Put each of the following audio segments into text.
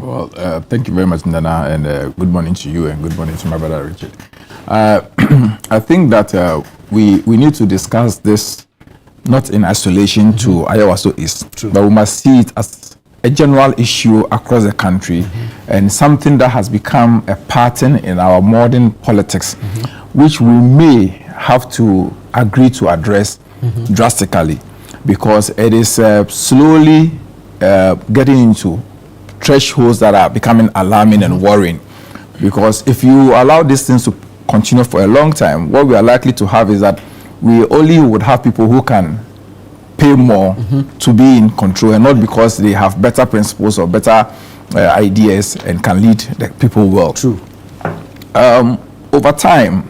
Well, thank you very much, Nana, and good morning to you, and good morning to my brother Richard. I think that we need to discuss this not in isolation to Ayawaso East, but we must see it as a general issue across the country and something that has become a pattern in our modern politics, which we may have to agree to address drastically, because it is slowly getting into thresholds that are becoming alarming and worrying. Because if you allow these things to continue for a long time, what we are likely to have is that we only would have people who can pay more to be in control, and not because they have better principles or better ideas and can lead the people well. True. Over time,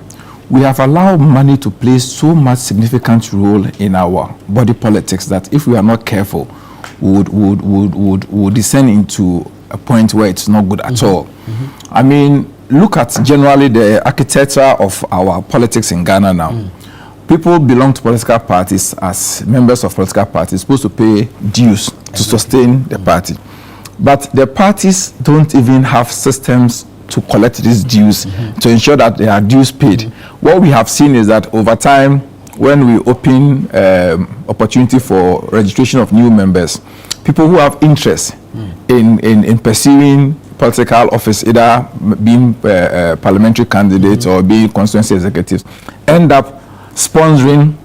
we have allowed money to play so much significant role in our body politics that if we are not careful, would descend into a point where it's not good at all. I mean, look at generally the architecture of our politics in Ghana now. People belong to political parties as members of political parties, supposed to pay dues to sustain the party. But the parties don't even have systems to collect these dues to ensure that they are dues paid. What we have seen is that over time, when we open opportunity for registration of new members, people who have interest in pursuing political office, either being parliamentary candidates or being constituency executives, end up sponsoring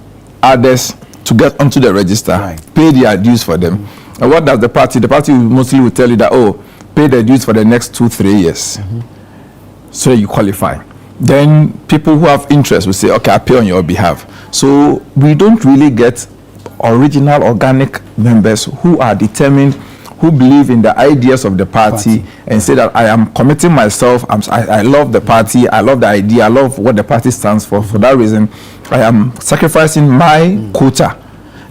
others to get onto the register, pay their dues for them. And what does the party? The party mostly will tell you that, oh, pay the dues for the next 2-3 years, so you qualify. Then people who have interest will say, okay, I'll pay on your behalf. So we don't really get original, organic members who are determined, who believe in the ideas of the party and say that I am committing myself, I love the party, I love the idea, I love what the party stands for. For that reason, I am sacrificing my quota.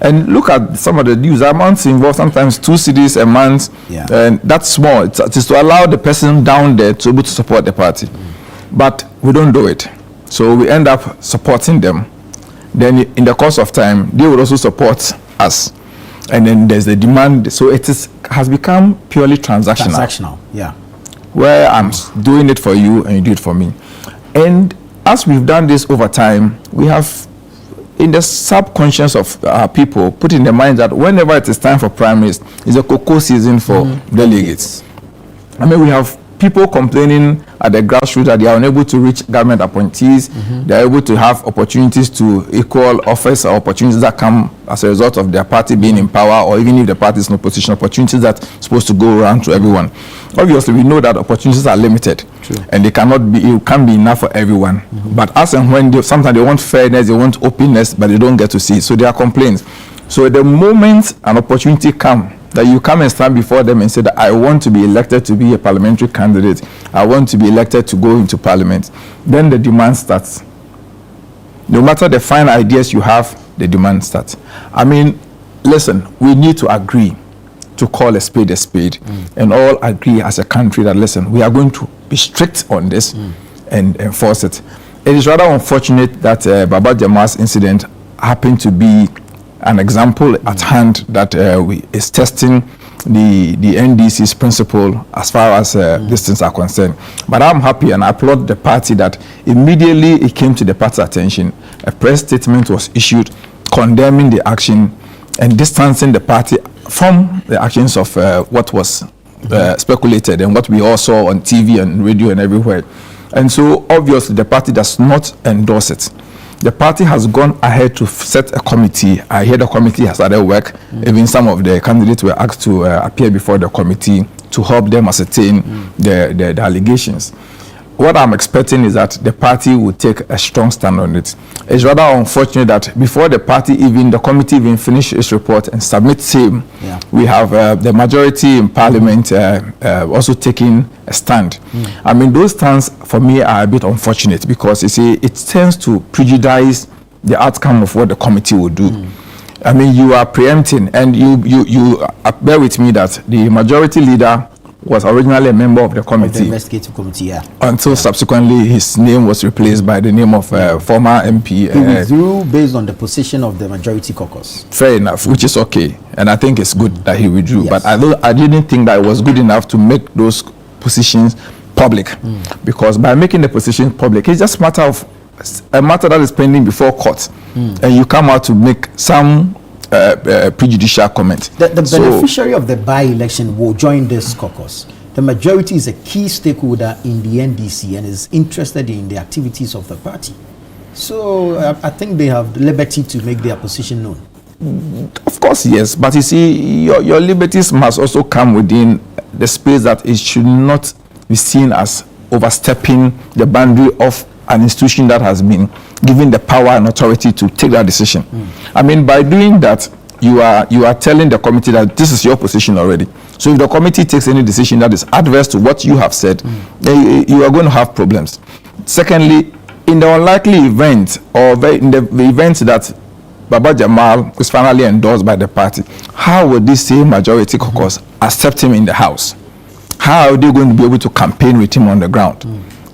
And look at some of the dues. Amounts involved sometimes 2 cedis a month, and that's small. It is to allow the person down there to be able to support the party. But we don't do it. So we end up supporting them. Then in the course of time, they will also support us. And then there's the demand. So it has become purely transactional. Transactional, yeah. Where I'm doing it for you and you do it for me. And as we've done this over time, we have, in the subconscious of our people, put in their mind that whenever it is time for primaries, it's a cocoa season for delegates. I mean, we have people complaining at the grassroots that they are unable to reach government appointees. They are able to have opportunities to equal office or opportunities that come as a result of their party being in power, or even if the party is in opposition, opportunities that are supposed to go around to everyone. Obviously, we know that opportunities are limited. True. And they cannot be, it can't be enough for everyone. But as and when sometimes they want fairness, they want openness, but they don't get to see it. So there are complaints. So the moment an opportunity comes, that you come and stand before them and say that I want to be elected to be a parliamentary candidate, I want to be elected to go into parliament, then the demand starts. No matter the fine ideas you have, the demand starts. I mean, listen, we need to agree to call a spade and all agree as a country that, listen, we are going to be strict on this and enforce it. It is rather unfortunate that Baba Jamal's incident happened to be an example at hand that is testing the NDC's principle as far as these things are concerned. But I'm happy and I applaud the party that immediately it came to the party's attention. A press statement was issued condemning the action and distancing the party from the actions of what was speculated and what we all saw on TV and radio and everywhere. And so obviously the party does not endorse it. The party has gone ahead to set a committee. I hear the committee has started work. Even some of the candidates were asked to appear before the committee to help them ascertain the allegations. What I'm expecting is that the party will take a strong stand on it. It's rather unfortunate that before the committee even finish its report and submit same, we have the majority in parliament also taking a stand. I mean, those stands for me are a bit unfortunate because you see, it tends to prejudice the outcome of what the committee will do. I mean, you are preempting, and you bear with me that the majority leader was originally a member of the committee. The investigative committee, yeah. Until subsequently his name was replaced by the name of former MP. He withdrew based on the position of the Majority Caucus. Fair enough, which is okay. And I think it's good that he withdrew. Yes. But I didn't think that it was good enough to make those positions public. Because by making the position public, it's just a matter that is pending before court. And you come out to make some prejudicial comment. The beneficiary of the by-election will join this caucus. The majority is a key stakeholder in the NDC and is interested in the activities of the party. So I think they have the liberty to make their position known. Of course, yes. But you see, your liberties must also come within the space that it should not be seen as overstepping the boundary of an institution that has been given the power and authority to take that decision. I mean, by doing that, you are telling the committee that this is your position already. So if the committee takes any decision that is adverse to what you have said, you are going to have problems. Secondly, in the unlikely event, or in the event that Baba Jamal is finally endorsed by the party, how would this same Majority Caucus accept him in the House? How are they going to be able to campaign with him on the ground? Do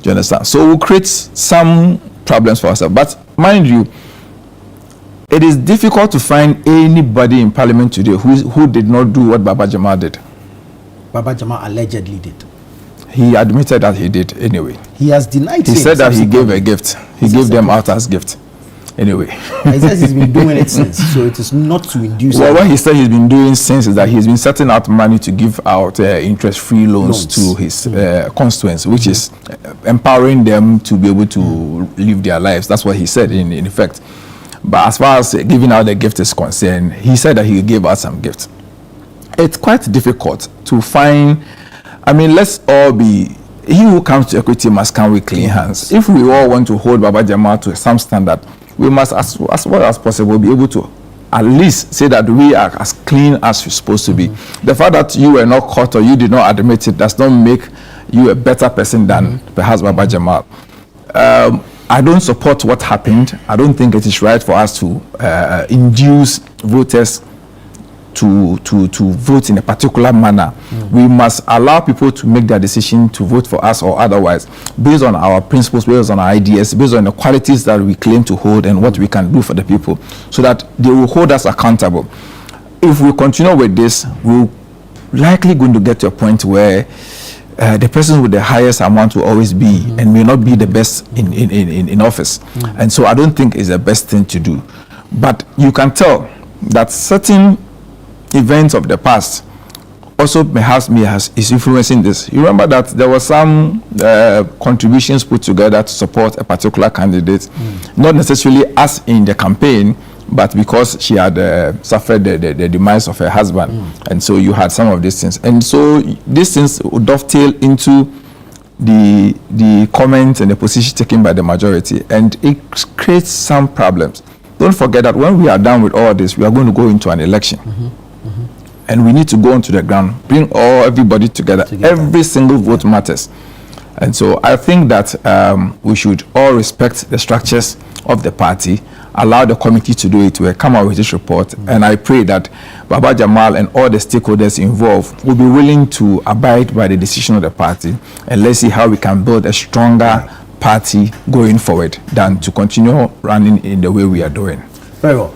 you understand? So we'll create some problems for ourselves. But mind you, it is difficult to find anybody in Parliament today who did not do what Baba Jamal did. Baba Jamal allegedly did. He admitted that he did anyway. He has denied. He said that he gave a gift. He gave them out as gift. Anyway. He says he's been doing it since, so it is not to induce. Well, what he said he's been doing since is that he's been setting out money to give out interest-free loans to his constituents, which is empowering them to be able to live their lives. That's what he said in effect. But as far as giving out the gift is concerned, he said that he gave out some gifts. It's quite difficult to find. I mean, let's all be. He who comes to equity must come with clean hands. If we all want to hold Baba Jamal to some standard, we must, as well as possible, be able to at least say that we are as clean as we're supposed to be. The fact that you were not caught or you did not admit it does not make you a better person than perhaps Baba Jamal. I don't support what happened. I don't think it is right for us to induce voters to vote in a particular manner. We must allow people to make their decision to vote for us or otherwise, based on our principles, based on our ideas, based on the qualities that we claim to hold and what we can do for the people, so that they will hold us accountable. If we continue with this, we're likely going to get to a point where the person with the highest amount will always be and may not be the best in office. And so I don't think it's the best thing to do. But you can tell that certain events of the past also perhaps is influencing this. You remember that there were some contributions put together to support a particular candidate, not necessarily as in the campaign, but because she had suffered the demise of her husband. And so you had some of these things. And so these things would dovetail into the comments and the position taken by the majority. And it creates some problems. Don't forget that when we are done with all this, we are going to go into an election. And we need to go onto the ground, bring everybody together. Every single vote matters. And so I think that we should all respect the structures of the party, allow the committee to do it, we'll come out with this report. And I pray that Baba Jamal and all the stakeholders involved will be willing to abide by the decision of the party. And let's see how we can build a stronger party going forward than to continue running in the way we are doing. Very well.